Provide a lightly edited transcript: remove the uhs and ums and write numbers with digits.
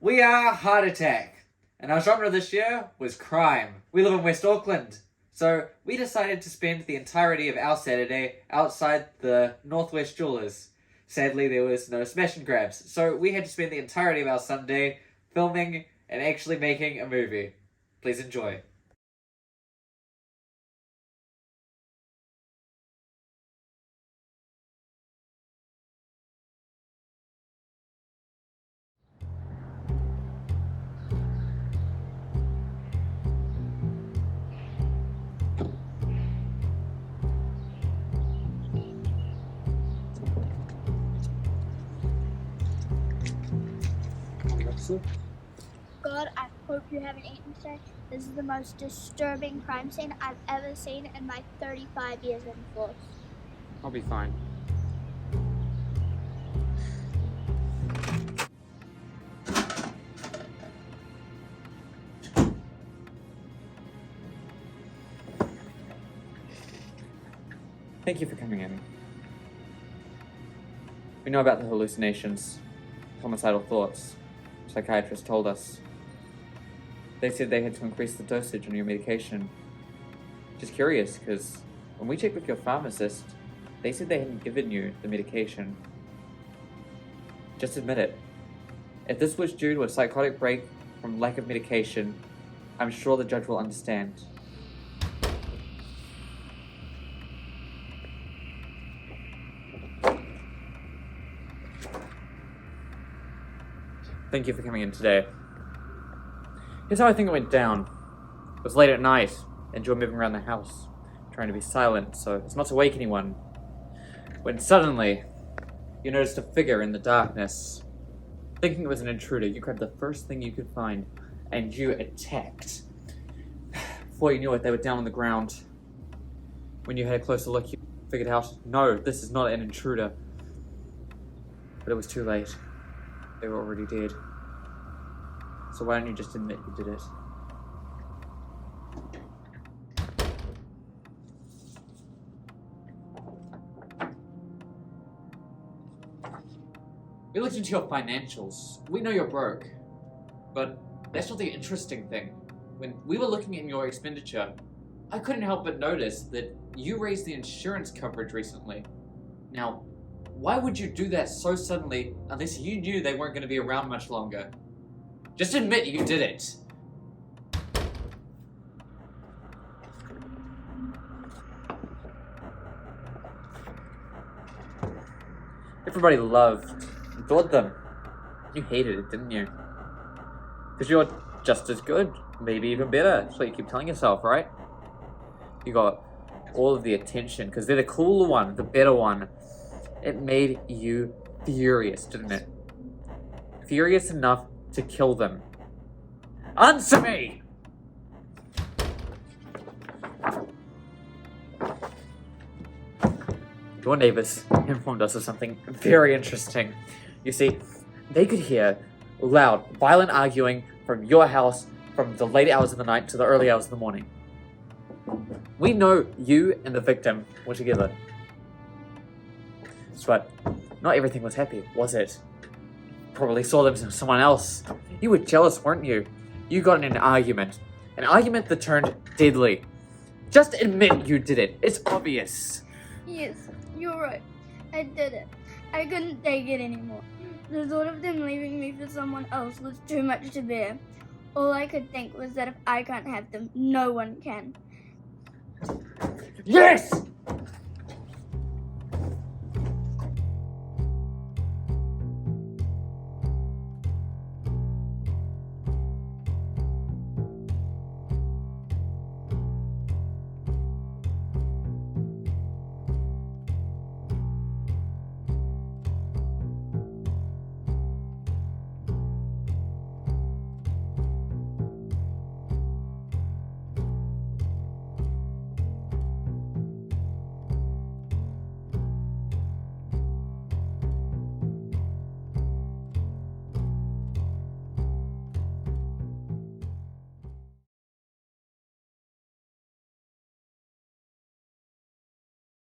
We are Heart Attack, and our genre this year was crime. We live in West Auckland, so we decided to spend the entirety of our Saturday outside the Northwest Jewelers. Sadly, there was no smash and grabs, so we had to spend the entirety of our Sunday filming and actually making a movie. Please enjoy. God, I hope you haven't eaten today. This is the most disturbing crime scene I've ever seen in my 35 years in force. I'll be fine. Thank you for coming in. We know about the hallucinations, homicidal thoughts. Psychiatrists told us. They said they had to increase the dosage on your medication. Just curious, because when we checked with your pharmacist, they said they hadn't given you the medication. Just admit it. If this was due to a psychotic break from lack of medication, I'm sure the judge will understand. Thank you for coming in today. Here's how I think it went down. It was late at night, and you were moving around the house, trying to be silent so as not to wake anyone. When suddenly, you noticed a figure in the darkness. Thinking it was an intruder, you grabbed the first thing you could find, and you attacked. Before you knew it, they were down on the ground. When you had a closer look, you figured out, no, this is not an intruder. But it was too late. They were already dead. So why don't you just admit you did it? We looked into your financials. We know you're broke. But that's not the interesting thing. When we were looking at your expenditure, I couldn't help but notice that you raised the insurance coverage recently. Now, why would you do that so suddenly unless you knew they weren't going to be around much longer? Just admit you did it. Everybody loved, adored them. You hated it, didn't you? Because you're just as good, maybe even better. That's what you keep telling yourself, right? You got all of the attention because they're the cooler one, the better one. It made you furious, didn't it? Furious enough to kill them. Answer me! Your neighbors informed us of something very interesting. You see, they could hear loud, violent arguing from your house from the late hours of the night to the early hours of the morning. We know you and the victim were together. But not everything was happy, was it? Probably saw them with someone else. You were jealous, weren't you? You got in an argument that turned deadly. Just admit you did it. It's obvious. Yes, you're right. I did it. I couldn't take it anymore. The thought of them leaving me for someone else was too much to bear. All I could think was that if I can't have them, no one can. Yes!